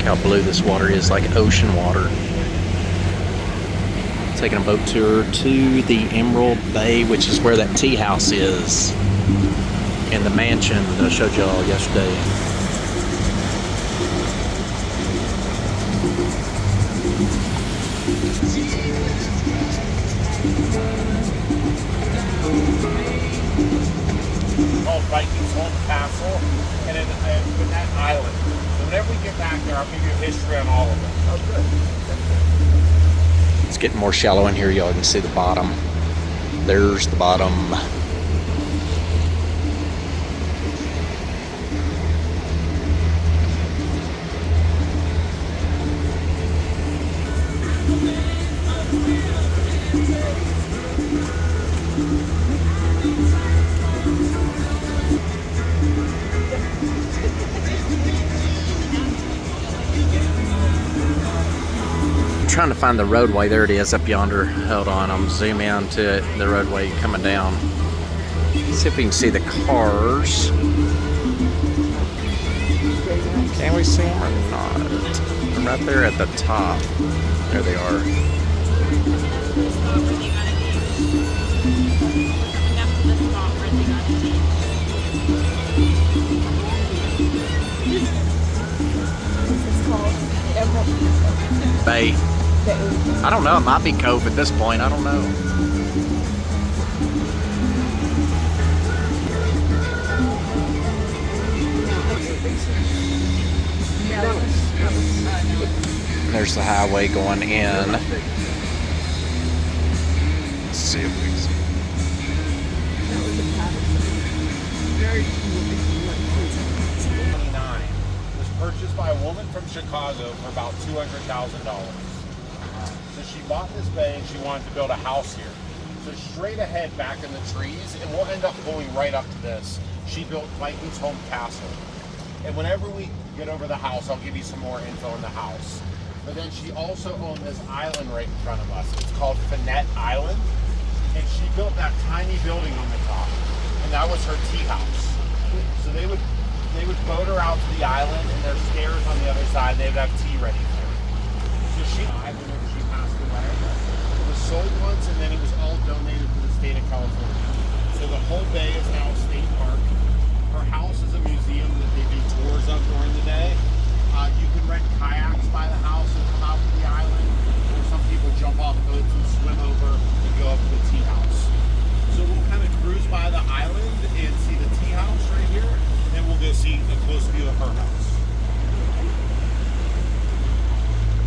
how blue this water is, like ocean water. Taking a boat tour to the Emerald Bay, which is where that tea house is, and the mansion that I showed y'all yesterday. Called Vikingsholm Castle, and that island. So whenever we get back there, I'll give you a history on all of it. Oh, good. It's getting more shallow in here. Y'all can see the bottom. There's the bottom. Trying to find the roadway. There it is up yonder. Hold on, I'm zoom in to it, the roadway coming down. See if we can see the cars. Can we see them or not? I'm right there at the top. There they are. Bay. I don't know, it might be Cove at this point, I don't know. There's the highway going in. Let's see if we can see. Was purchased by a woman from Chicago for about $200,000. So she bought this bay and she wanted to build a house here. So straight ahead back in the trees, and we'll end up going right up to this, she built Vikingsholm Castle. And whenever we get over the house, I'll give you some more info on the house. But then she also owned this island right in front of us. It's called Finette Island. And she built that tiny building on the top. And that was her tea house. So they would boat her out to the island, and there's stairs on the other side. They would have tea ready for her. So she died whenever she passed away. It was sold once, and then it was all donated to the state of California. So the whole bay is now a state park. Her house is a museum that they do tours of during the day. You can rent kayaks by the house and come out to the island, or some people jump off boats and swim over and go up to the tea house. So we'll kind of cruise by the island and see the tea house right here, and then we'll go see a close view of her house.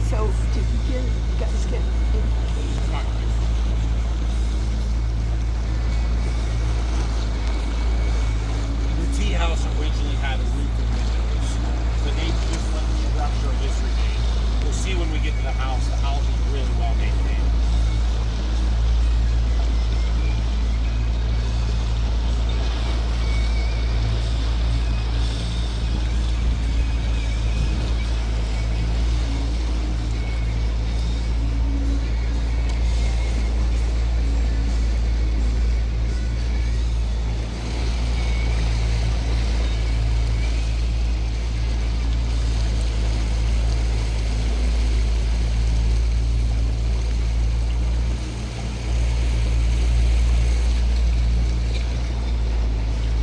So, did you guys get the tea house originally had a roof and windows, so they just let the structure of this remain. We'll see when we get to the house. The house is really well maintained.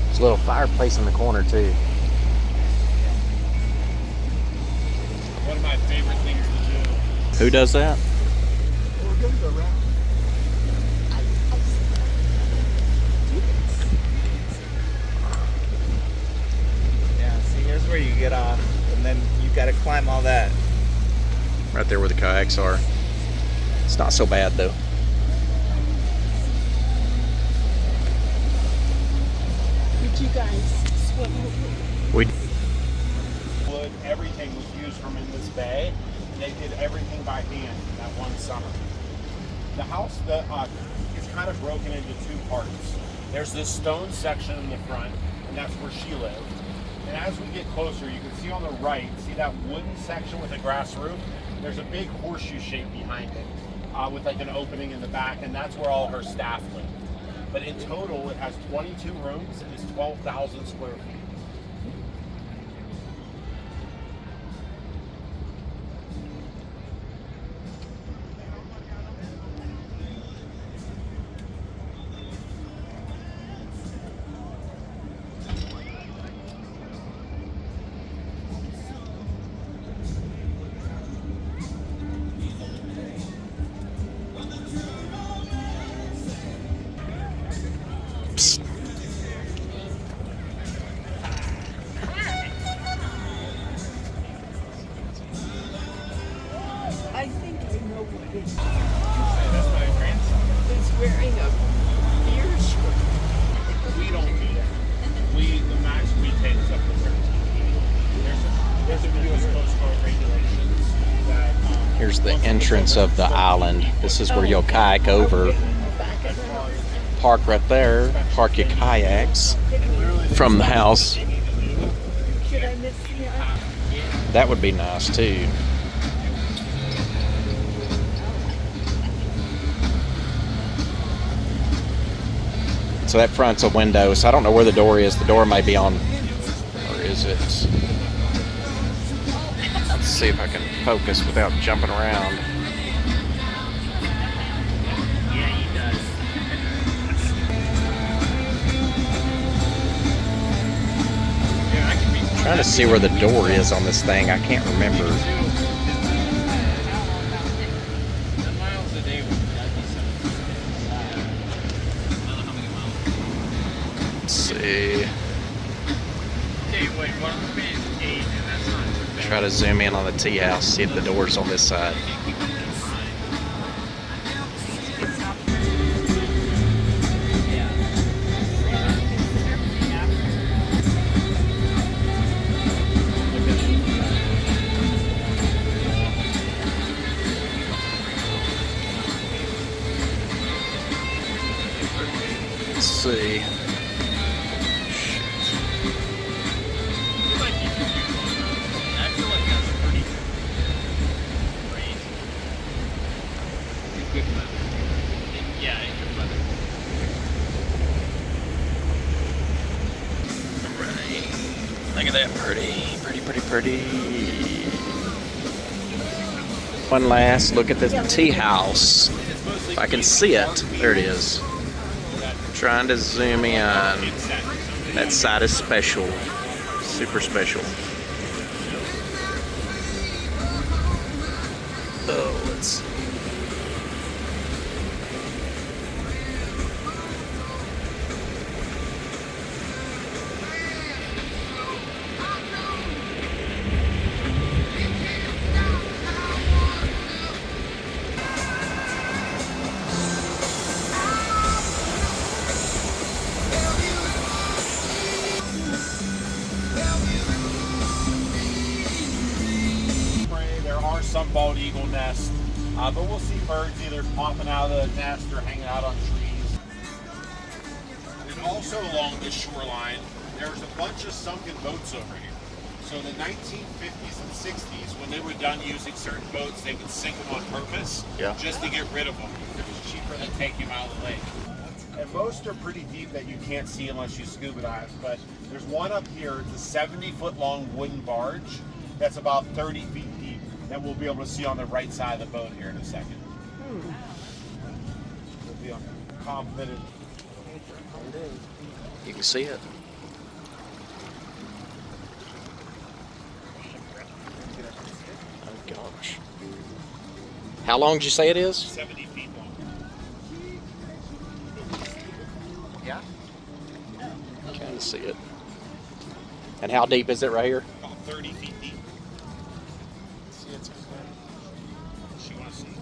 There's a little fireplace in the corner too. One of my favorite things to do. Who does that? We're going to go around. Yeah, see, here's where you get off, and then you've got to climb all that. Right there where the kayaks are. It's not so bad though. Did you guys swim over? We Wood, everything was used from in this bay, and they did everything by hand that one summer. The house is kind of broken into two parts. There's this stone section in the front, and that's where she lived. And as we get closer, you can see on the right, see that wooden section with a grass roof? There's a big horseshoe shape behind it with like an opening in the back, and that's where all her staff lived. But in total, it has 22 rooms and is 12,000 square feet. That's my grandson. He's wearing a beer shirt. We don't do that. The max we take is up to 13. There's a U.S. Coast Guard regulations that. Here's the entrance of the island. This is where you'll kayak over. Park right there. Park your kayaks from the house. Should I miss the That would be nice too. So that front's a window, so I don't know where the door is. The door may be on, or is it? Let's see if I can focus without jumping around. Yeah, he does. Yeah, I can be Trying to see where the door is on this thing. I can't remember. 10 miles a day would be something. I don't know how many miles. Let's see. Okay, wait, one of them is 8, and that's not too bad. Try to zoom in on the tea house. See if the door's on this side. Let's see. I feel like that's pretty great. Good weather. Yeah, good weather. Right. Look at that pretty. One last look at the tea house. If I can see it. There it is. Trying to zoom in. That side is special. Super special. Oh, let's see. There are some bald eagle nests, but we'll see birds either popping out of the nest or hanging out on trees. And also along this shoreline, there's a bunch of sunken boats over here. So in the 1950s and 60s, when they were done using certain boats, they would sink them on purpose, Yeah. just to get rid of them. It was cheaper than taking them out of the lake. And most are pretty deep that you can't see unless you scuba dive, but there's one up here. It's a 70-foot long wooden barge that's about 30 feet deep that we'll be able to see on the right side of the boat here in a second. We'll be confident. You can see it. Oh gosh. How long did you say it is? 70 feet long. Yeah? Kind of see it. And how deep is it right here? About 30 feet deep. See it? She wants to see.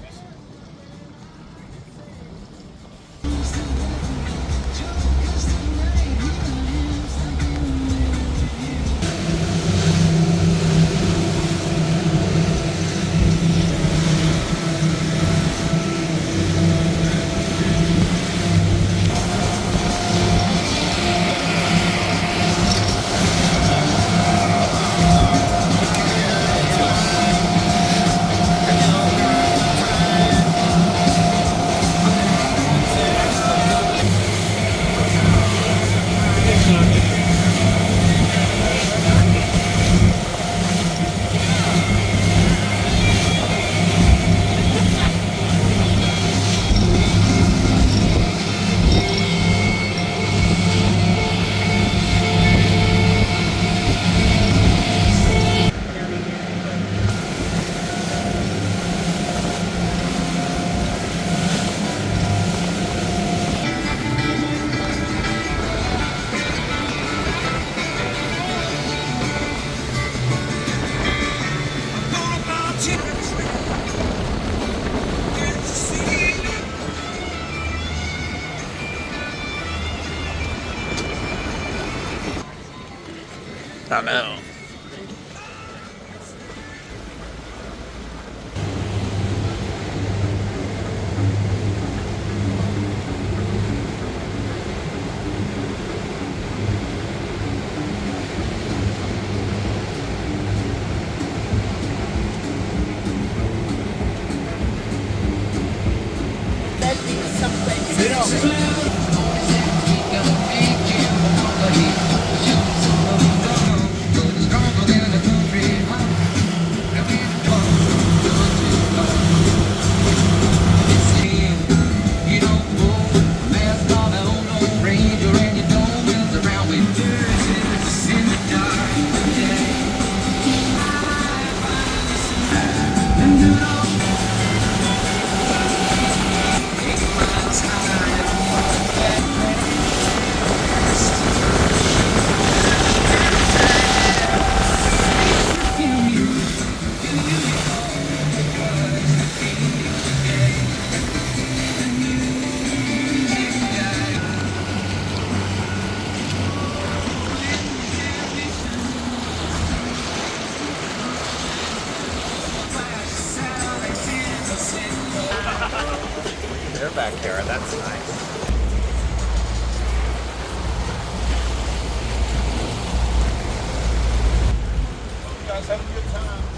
Yes. I know. That means something. They're back here. That's nice. You guys have a good time.